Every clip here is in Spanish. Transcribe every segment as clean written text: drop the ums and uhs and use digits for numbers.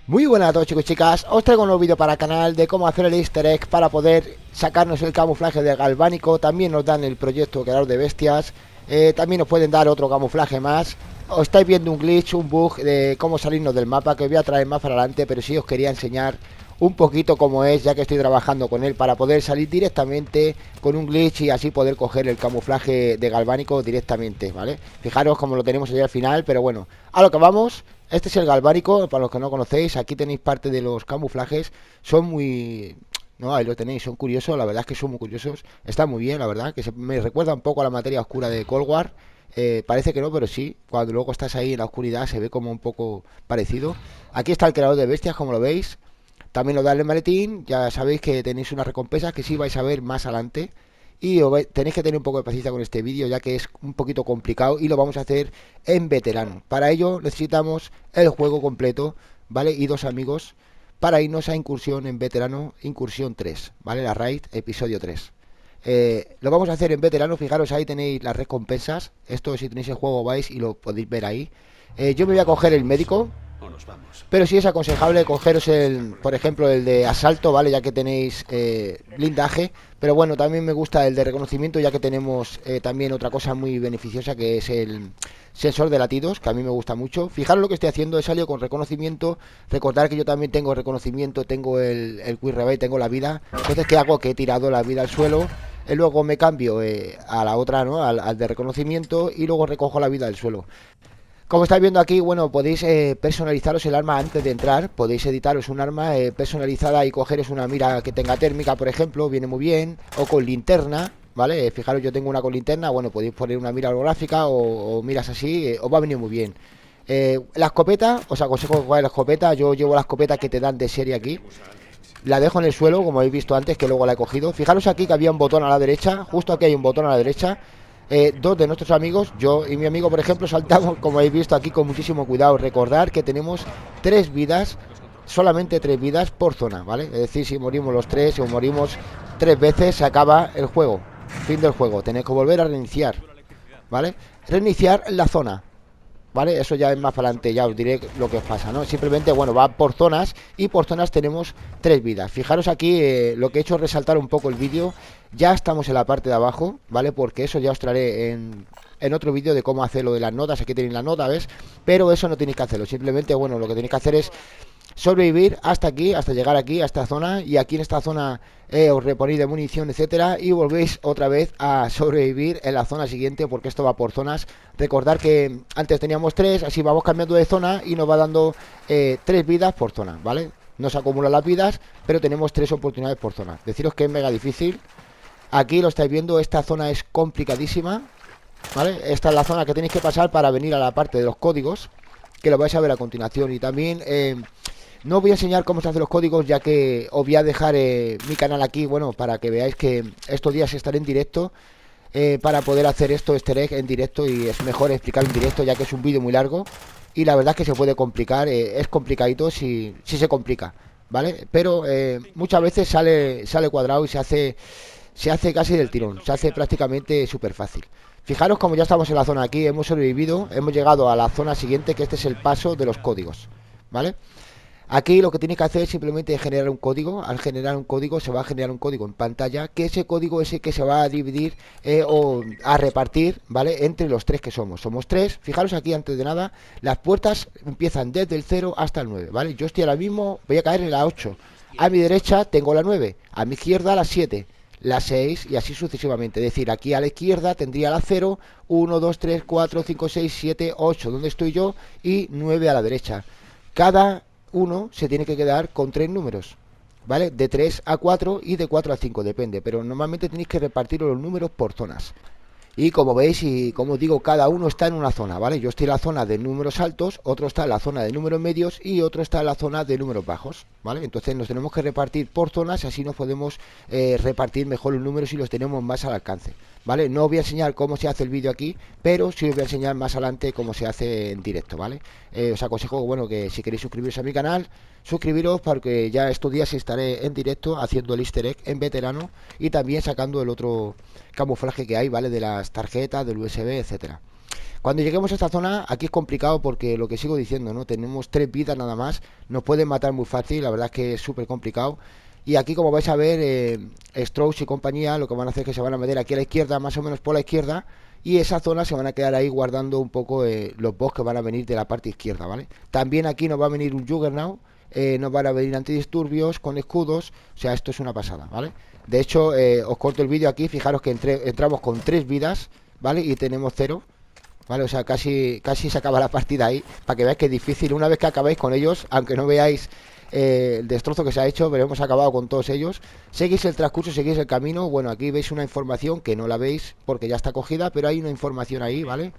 Muy buenas a todos, chicos y chicas, os traigo un nuevo vídeo para el canal de cómo hacer el easter egg para poder sacarnos el camuflaje del galvánico. También nos dan el proyecto creador de bestias, también nos pueden dar otro camuflaje más. Os estáis viendo un glitch, un bug de cómo salirnos del mapa que os voy a traer más para adelante, pero sí os quería enseñar un poquito cómo es, ya que estoy trabajando con él, para poder salir directamente con un glitch y así poder coger el camuflaje de galvánico directamente, ¿vale? Fijaros cómo lo tenemos allá al final, pero bueno, a lo que vamos. Este es el galvánico, para los que no conocéis. Aquí tenéis parte de los camuflajes. Son muy... No, ahí lo tenéis, son curiosos, la verdad es que son muy curiosos. Está muy bien, la verdad, que me recuerda un poco a la materia oscura de Cold War. Parece que no, pero sí. Cuando luego estás ahí en la oscuridad se ve como un poco parecido. Aquí está el creador de bestias, como lo veis. También lo da el maletín. Ya sabéis que tenéis unas recompensas que sí vais a ver más adelante. Y tenéis que tener un poco de paciencia con este vídeo, ya que es un poquito complicado y lo vamos a hacer en veterano. Para ello necesitamos el juego completo, ¿vale? Y dos amigos para irnos a incursión en veterano, incursión 3, ¿vale? La raid, episodio 3. Lo vamos a hacer en veterano, fijaros ahí tenéis las recompensas. Esto si tenéis el juego vais y lo podéis ver ahí. Yo me voy a coger el médico, pero sí es aconsejable cogeros por ejemplo, el de asalto, ¿vale? Ya que tenéis blindaje. Pero bueno, también me gusta el de reconocimiento, ya que tenemos también otra cosa muy beneficiosa, que es el sensor de latidos, que a mí me gusta mucho. Fijaros lo que estoy haciendo, he salido con reconocimiento. Recordad que yo también tengo reconocimiento, tengo el Quick Rebate, tengo la vida. Entonces, ¿qué hago? Que he tirado la vida al suelo. Luego me cambio a la otra, ¿no? Al de reconocimiento, y luego recojo la vida del suelo. Como estáis viendo aquí, bueno, podéis personalizaros el arma antes de entrar. Podéis editaros un arma personalizada y cogeros una mira que tenga térmica, por ejemplo, viene muy bien. O con linterna, ¿vale? Fijaros, yo tengo una con linterna. Bueno, podéis poner una mira holográfica o miras así, os va a venir muy bien. La escopeta, os aconsejo que cogáis la escopeta. Yo llevo la escopeta que te dan de serie aquí. La dejo en el suelo, como habéis visto antes, que luego la he cogido. Fijaros aquí que había un botón a la derecha. Justo aquí hay un botón a la derecha. Dos de nuestros amigos, yo y mi amigo, por ejemplo, saltamos, como habéis visto aquí, con muchísimo cuidado. Recordar que tenemos 3 vidas, solamente 3 vidas por zona, ¿vale? Es decir, si morimos los 3, si morimos 3 veces, se acaba el juego. Fin del juego. Tenéis que volver a reiniciar, ¿vale? Reiniciar la zona, ¿vale? Eso ya es más para adelante, ya os diré lo que os pasa, ¿no? Simplemente, bueno, va por zonas y por zonas tenemos 3 vidas. Fijaros aquí, lo que he hecho es resaltar un poco el vídeo. Ya estamos en la parte de abajo, ¿vale? Porque eso ya os traeré en otro vídeo de cómo hacer lo de las notas. Aquí tenéis la nota, ¿ves? Pero eso no tenéis que hacerlo. Simplemente, bueno, lo que tenéis que hacer es sobrevivir hasta aquí, hasta llegar aquí, a esta zona. Y aquí en esta zona os reponéis de munición, etcétera, y volvéis otra vez a sobrevivir en la zona siguiente, porque esto va por zonas. Recordar que antes teníamos 3, así vamos cambiando de zona y nos va dando 3 vidas por zona, ¿vale? No se acumulan las vidas, pero tenemos 3 oportunidades por zona. Deciros que es mega difícil. Aquí lo estáis viendo, esta zona es complicadísima, ¿vale? Esta es la zona que tenéis que pasar para venir a la parte de los códigos, que lo vais a ver a continuación. Y también no os voy a enseñar cómo se hacen los códigos, ya que os voy a dejar mi canal aquí, bueno, para que veáis que estos días estaré en directo, para poder hacer esto, easter egg en directo, y es mejor explicar en directo, ya que es un vídeo muy largo y la verdad es que se puede complicar, es complicadito si se complica, ¿vale? Pero muchas veces sale cuadrado y se hace casi del tirón, se hace prácticamente súper fácil. Fijaros como ya estamos en la zona aquí, hemos sobrevivido, hemos llegado a la zona siguiente, que este es el paso de los códigos, ¿vale? Aquí lo que tienes que hacer es simplemente generar un código. Al generar un código se va a generar un código en pantalla, que ese código es el que se va a dividir o a repartir, ¿vale? Entre los 3 que somos. Somos 3. Fijaros aquí, antes de nada, las puertas empiezan desde el 0 hasta el 9, ¿vale? Yo estoy ahora mismo, voy a caer en la 8. A mi derecha tengo la 9, a mi izquierda la 7, la 6 y así sucesivamente. Es decir, aquí a la izquierda tendría la 0, 1, 2, 3, 4, 5, 6, 7, 8, donde estoy yo, y 9 a la derecha. Cada uno se tiene que quedar con 3 números, ¿vale? De 3 a 4 y de 4 a 5, depende. Pero normalmente tenéis que repartir los números por zonas. Y como veis, y como os digo, cada uno está en una zona, ¿vale? Yo estoy en la zona de números altos, otro está en la zona de números medios y otro está en la zona de números bajos, ¿vale? Entonces nos tenemos que repartir por zonas, así nos podemos repartir mejor los números y los tenemos más al alcance, ¿vale? No os voy a enseñar cómo se hace el vídeo aquí, pero sí os voy a enseñar más adelante cómo se hace en directo, ¿vale? Os aconsejo, bueno, que si queréis suscribiros a mi canal, suscribiros, porque ya estos días estaré en directo haciendo el easter egg en veterano y también sacando el otro camuflaje que hay, ¿vale? De las tarjetas, del USB, etcétera. Cuando lleguemos a esta zona, aquí es complicado porque lo que sigo diciendo, ¿no? Tenemos 3 vidas nada más, nos pueden matar muy fácil, la verdad es que es súper complicado. Y aquí, como vais a ver, Strauss y compañía lo que van a hacer es que se van a meter aquí a la izquierda, más o menos por la izquierda, y esa zona se van a quedar ahí guardando un poco los boss que van a venir de la parte izquierda, ¿vale? También aquí nos va a venir un Juggernaut, nos van a venir antidisturbios con escudos, o sea, esto es una pasada, ¿vale? De hecho, os corto el vídeo aquí, fijaros que entramos con 3 vidas, ¿vale? Y tenemos 0. ¿Vale? O sea, casi se acaba la partida ahí. Para que veáis que es difícil. Una vez que acabáis con ellos, aunque no veáis el destrozo que se ha hecho, pero hemos acabado con todos ellos. Seguís el transcurso, seguís el camino. Bueno, aquí veis una información que no la veis porque ya está cogida, pero hay una información ahí, ¿vale?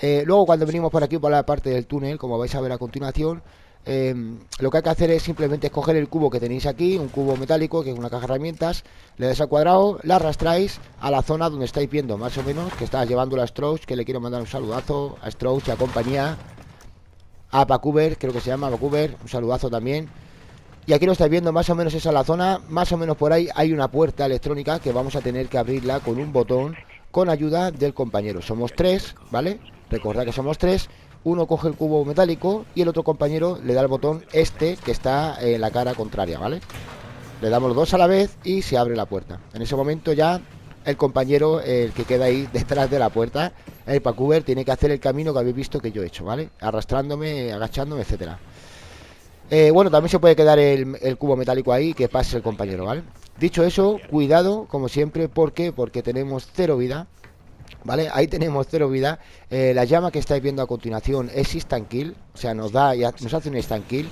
Luego cuando venimos por aquí, por la parte del túnel, como vais a ver a continuación, lo que hay que hacer es simplemente escoger el cubo que tenéis aquí, un cubo metálico, que es una caja de herramientas, le dais al cuadrado, la arrastráis a la zona donde estáis viendo, más o menos, que está llevando a Strauss, que le quiero mandar un saludazo a Strauss y a compañía, a Vancouver, creo que se llama Vancouver, un saludazo también. Y aquí lo estáis viendo, más o menos esa es la zona, más o menos por ahí hay una puerta electrónica que vamos a tener que abrirla con un botón, con ayuda del compañero. Somos 3, ¿vale? Recordad que somos 3. Uno coge el cubo metálico y el otro compañero le da el botón este que está en la cara contraria, ¿vale? Le damos los dos a la vez y se abre la puerta. En ese momento ya el compañero, el que queda ahí detrás de la puerta, el Vancouver, tiene que hacer el camino que habéis visto que yo he hecho, ¿vale? Arrastrándome, agachándome, etcétera. Bueno, también se puede quedar el cubo metálico ahí que pase el compañero, ¿vale? Dicho eso, cuidado, como siempre, ¿por qué? Porque tenemos 0 vida, ¿vale? Ahí tenemos 0 vida. La llama que estáis viendo a continuación es instant kill, o sea, nos hace un instant kill.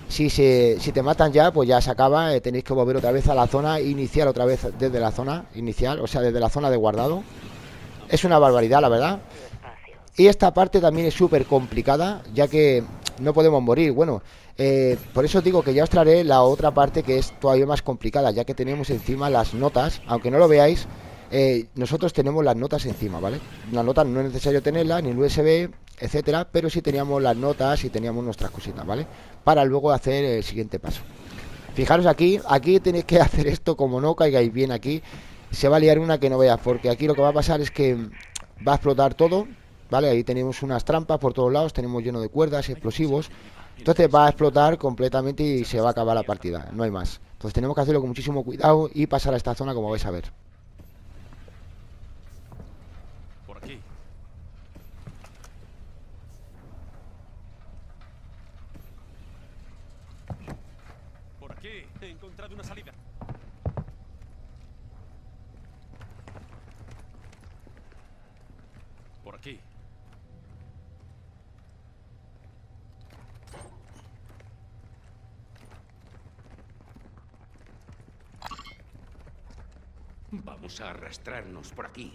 Si te matan ya, pues ya se acaba, tenéis que volver otra vez a la zona, iniciar otra vez desde la zona inicial, o sea, desde la zona de guardado. Es una barbaridad, la verdad. Y esta parte también es súper complicada, ya que no podemos morir. Bueno, por eso os digo que ya os traeré la otra parte que es todavía más complicada, ya que tenemos encima las notas, aunque no lo veáis, nosotros tenemos las notas encima, ¿vale? Las notas no es necesario tenerlas, ni el USB, etcétera, pero sí teníamos las notas y teníamos nuestras cositas, ¿vale? Para luego hacer el siguiente paso. Fijaros aquí tenéis que hacer esto como no caigáis bien aquí. Se va a liar una que no veas, porque aquí lo que va a pasar es que va a explotar todo, ¿vale? Ahí tenemos unas trampas por todos lados, tenemos lleno de cuerdas, explosivos. Entonces va a explotar completamente y se va a acabar la partida, no hay más. Entonces tenemos que hacerlo con muchísimo cuidado y pasar a esta zona como vais a ver. Por aquí. Por aquí. He encontrado una salida. Por aquí. Vamos a arrastrarnos por aquí.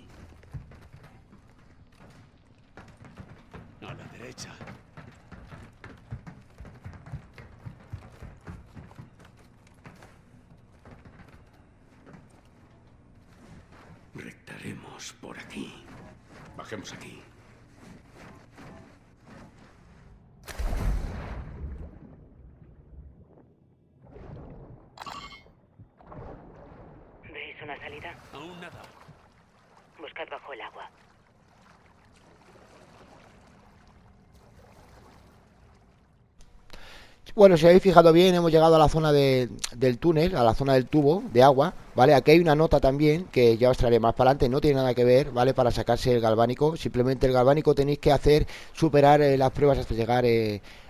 A la derecha. Rectaremos por aquí. Bajemos aquí. ¿Veis una salida? Aún nada. Buscad bajo el agua. Bueno, si habéis fijado bien, hemos llegado a la zona del túnel, a la zona del tubo de agua, ¿vale? Aquí hay una nota también, que ya os traeré más para adelante, no tiene nada que ver, ¿vale? Para sacarse el galvánico, simplemente el galvánico tenéis que superar las pruebas hasta llegar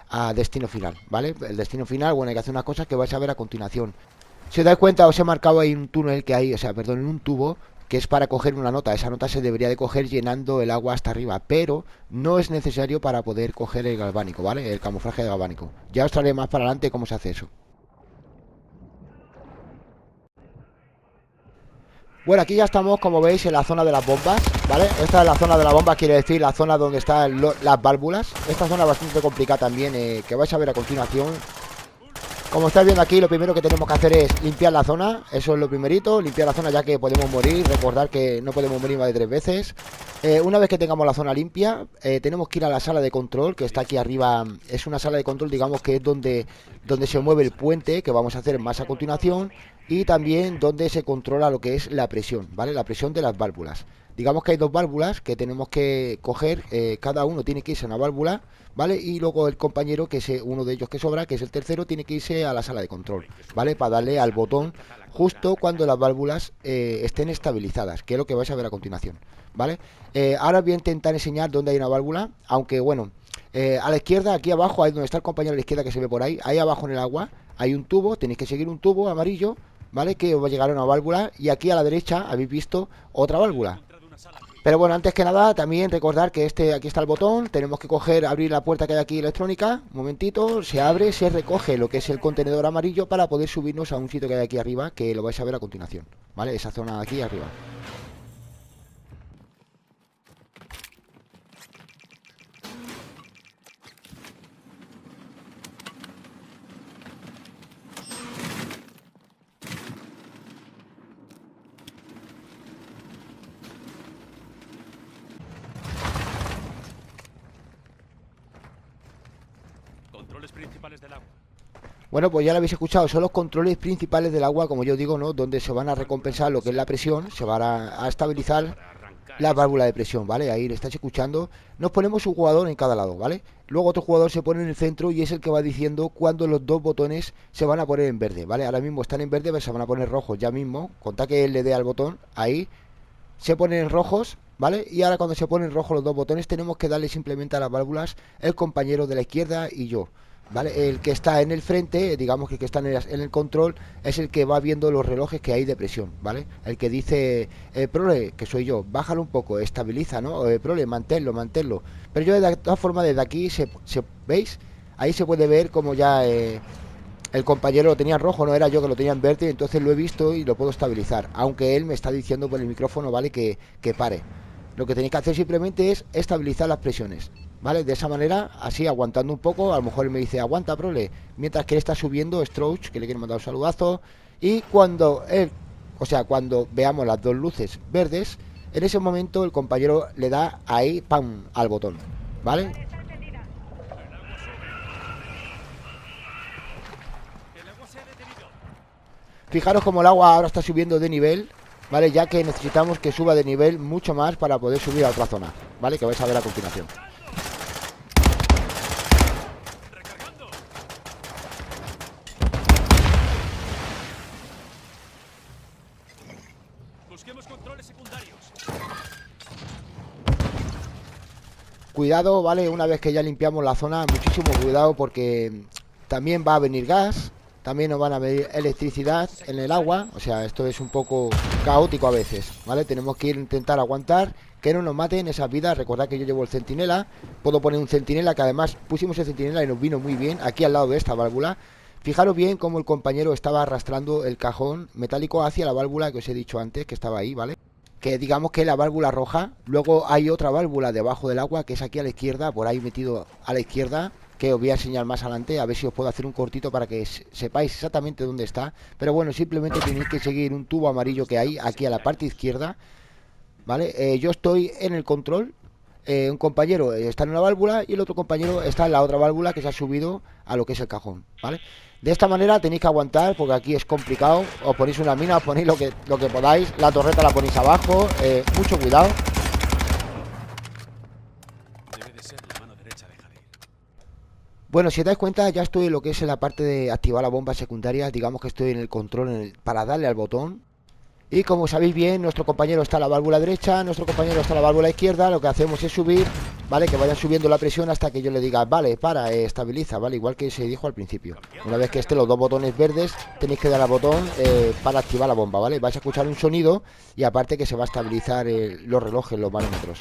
a destino final, ¿vale? El destino final, bueno, hay que hacer unas cosas que vais a ver a continuación. Si os dais cuenta, os he marcado ahí un túnel que hay, o sea, perdón, un tubo que es para coger una nota. Esa nota se debería de coger llenando el agua hasta arriba, pero no es necesario para poder coger el galvánico, ¿vale? El camuflaje de galvánico. Ya os traeré más para adelante cómo se hace eso. Bueno, aquí ya estamos, como veis, en la zona de las bombas, ¿vale? Esta es la zona de las bombas, quiere decir la zona donde están las válvulas. Esta zona es bastante complicada también, que vais a ver a continuación. Como estáis viendo aquí, lo primero que tenemos que hacer es limpiar la zona. Eso es lo primerito, limpiar la zona ya que podemos morir. Recordar que no podemos morir más de 3 veces. Una vez que tengamos la zona limpia, tenemos que ir a la sala de control, que está aquí arriba. Es una sala de control, digamos que es donde se mueve el puente, que vamos a hacer más a continuación. y también donde se controla lo que es la presión, ¿vale? La presión de las válvulas. Digamos que hay dos válvulas que tenemos que coger, cada uno tiene que irse a una válvula, ¿vale? Y luego el compañero, que es uno de ellos que sobra, que es el tercero, tiene que irse a la sala de control, ¿vale? Para darle al botón justo cuando las válvulas estén estabilizadas, que es lo que vais a ver a continuación, ¿vale? Ahora voy a intentar enseñar dónde hay una válvula, aunque bueno, a la izquierda, aquí abajo, ahí donde está el compañero a la izquierda que se ve por ahí abajo en el agua, hay un tubo, tenéis que seguir un tubo amarillo, ¿vale? Que os va a llegar a una válvula, y aquí a la derecha habéis visto otra válvula. Pero bueno, antes que nada, también recordar que aquí está el botón, tenemos que coger, abrir la puerta que hay aquí electrónica, un momentito, se abre, se recoge lo que es el contenedor amarillo para poder subirnos a un sitio que hay aquí arriba, que lo vais a ver a continuación, ¿vale? Esa zona de aquí arriba. Controles principales del agua. Bueno, pues ya lo habéis escuchado, son los controles principales del agua, como yo digo, ¿no? Donde se van a recompensar lo que es la presión, se van a estabilizar la válvula de presión, ¿vale? Ahí lo estáis escuchando. Nos ponemos un jugador en cada lado, ¿vale? Luego otro jugador se pone en el centro y es el que va diciendo cuándo los dos botones se van a poner en verde, ¿vale? Ahora mismo están en verde, pero se van a poner rojos ya mismo. Contad que él le dé al botón, ahí se ponen rojos, ¿vale? Y ahora cuando se ponen rojos los dos botones tenemos que darle simplemente a las válvulas el compañero de la izquierda y yo, ¿vale? El que está en el frente, digamos que el que está en el control, es el que va viendo los relojes que hay de presión, ¿vale? El que dice, prole, que soy yo, bájalo un poco, estabiliza, ¿no? Prole, manténlo, manténlo. Pero yo de todas formas desde aquí, ¿veis? Ahí se puede ver como ya el compañero lo tenía en rojo, no era yo que lo tenía en verde, entonces lo he visto y lo puedo estabilizar. Aunque él me está diciendo por el micrófono, ¿vale? Que pare. Lo que tenéis que hacer simplemente es estabilizar las presiones, ¿vale? De esa manera, así aguantando un poco. A lo mejor él me dice, aguanta, prole, mientras que él está subiendo, Strouch, que le quiero mandar un saludazo. Y cuando cuando veamos las dos luces verdes, en ese momento el compañero le da ahí, ¡pam!, al botón, ¿vale? El agua se ha detenido. Fijaros como el agua ahora está subiendo de nivel, ¿vale? Ya que necesitamos que suba de nivel mucho más para poder subir a otra zona, ¿vale? Que vais a ver a continuación. Recargando. Busquemos controles secundarios. Cuidado, ¿vale? Una vez que ya limpiamos la zona, muchísimo cuidado porque también va a venir gas, también nos van a venir electricidad en el agua. O sea, esto es un poco caótico a veces, ¿vale? Tenemos que intentar aguantar, que no nos maten esas vidas. Recordad que yo llevo el centinela, puedo poner un centinela, que además pusimos el centinela y nos vino muy bien aquí al lado de esta válvula. Fijaros bien cómo el compañero estaba arrastrando el cajón metálico hacia la válvula que os he dicho antes, que estaba ahí, ¿vale? Que digamos que es la válvula roja. Luego hay otra válvula debajo del agua, que es aquí a la izquierda, por ahí metido a la izquierda, que os voy a enseñar más adelante, a ver si os puedo hacer un cortito para que sepáis exactamente dónde está. Pero bueno, simplemente tenéis que seguir un tubo amarillo que hay aquí a la parte izquierda, ¿vale? Yo estoy en el control, un compañero está en una válvula y el otro compañero está en la otra válvula que se ha subido a lo que es el cajón, ¿vale? De esta manera tenéis que aguantar porque aquí es complicado. Os ponéis una mina, os ponéis lo que podáis. La torreta la ponéis abajo, mucho cuidado. Debe de ser la mano derecha de Javier. Bueno, si os dais cuenta, ya estoy en lo que es en la parte de activar la bomba secundaria. Digamos que estoy en el control para darle al botón. Y como sabéis bien, nuestro compañero está en la válvula derecha, nuestro compañero está en la válvula izquierda. Lo que hacemos es subir, ¿vale? Que vayan subiendo la presión hasta que yo le diga, vale, para, estabiliza, ¿vale? Igual que se dijo al principio. Una vez que estén los dos botones verdes, tenéis que dar al botón para activar la bomba, ¿vale? Vais a escuchar un sonido y aparte que se va a estabilizar los relojes, los manómetros.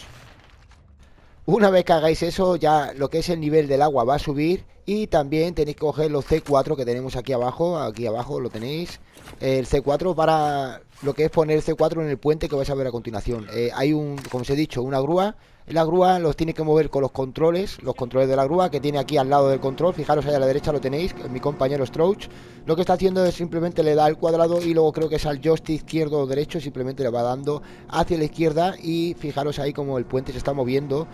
Una vez que hagáis eso, ya lo que es el nivel del agua va a subir. Y también tenéis que coger los C4 que tenemos aquí abajo lo tenéis. El C4 para lo que es poner el C4 en el puente que vais a ver a continuación. Hay como os he dicho, una grúa. La grúa los tiene que mover con los controles de la grúa que tiene aquí al lado del control. Fijaros ahí a la derecha lo tenéis, mi compañero Strouch. Lo que está haciendo es simplemente le da al cuadrado y luego creo que es al joystick izquierdo o derecho, simplemente le va dando hacia la izquierda y fijaros ahí como el puente se está moviendo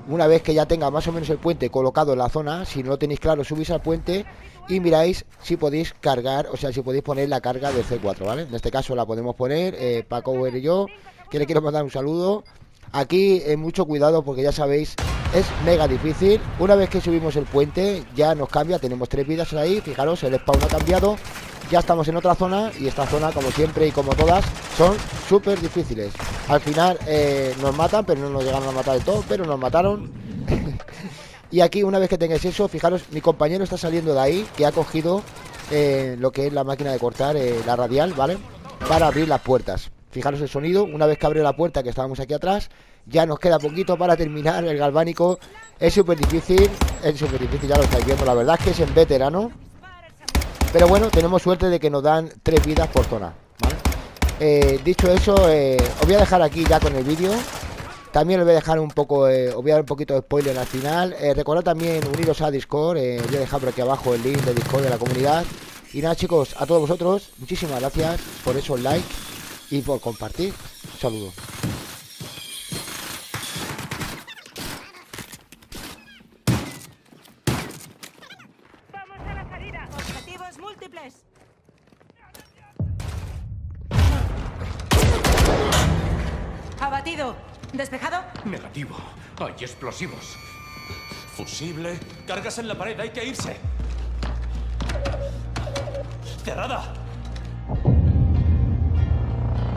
una vez que ya tenga más o menos el puente colocado en la zona, si no lo tenéis claro, subís al puente y miráis si podéis cargar, o sea, si podéis poner la carga del C4, ¿vale? En este caso la podemos poner, Paco y yo, que le quiero mandar un saludo. Aquí mucho cuidado porque ya sabéis, es mega difícil. Una vez que subimos el puente ya nos cambia, tenemos 3 vidas ahí, fijaros, el spawn ha cambiado. Ya estamos en otra zona y esta zona, como siempre y como todas, son súper difíciles. Al final nos matan, pero no nos llegaron a matar del todo, pero nos mataron. Y aquí, una vez que tengáis eso, fijaros, mi compañero está saliendo de ahí, que ha cogido lo que es la máquina de cortar, la radial, ¿vale? Para abrir las puertas. Fijaros el sonido, una vez que abre la puerta, que estábamos aquí atrás, ya nos queda poquito para terminar el galvánico. Es súper difícil, ya lo estáis viendo, la verdad es que es en veterano. Pero bueno, tenemos suerte de que nos dan 3 vidas por zona, ¿vale? Dicho eso, os voy a dejar aquí ya con el vídeo. También os voy a dejar un poco, os voy a dar un poquito de spoiler al final. Recordad también uniros a Discord, voy a dejar por aquí abajo el link de Discord de la comunidad. Y nada, chicos, a todos vosotros, muchísimas gracias por esos likes y por compartir. Un saludo. ¡Vamos a la salida! Objetivos múltiples. Abatido. ¿Despejado? Negativo. Hay explosivos. Fusible. Cargas en la pared, hay que irse. Cerrada.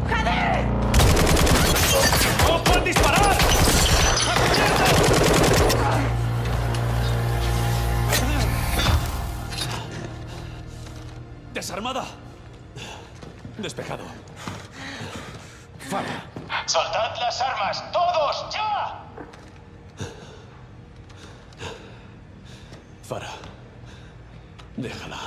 ¡Joder! ¡No pueden disparar! Desarmada. Despejado. Fara. ¡Soltad las armas! ¡Todos! ¡Ya! Fara. Déjala.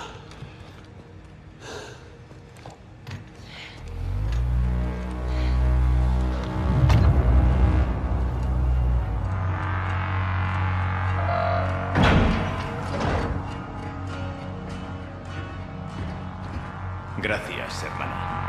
Gracias, hermano.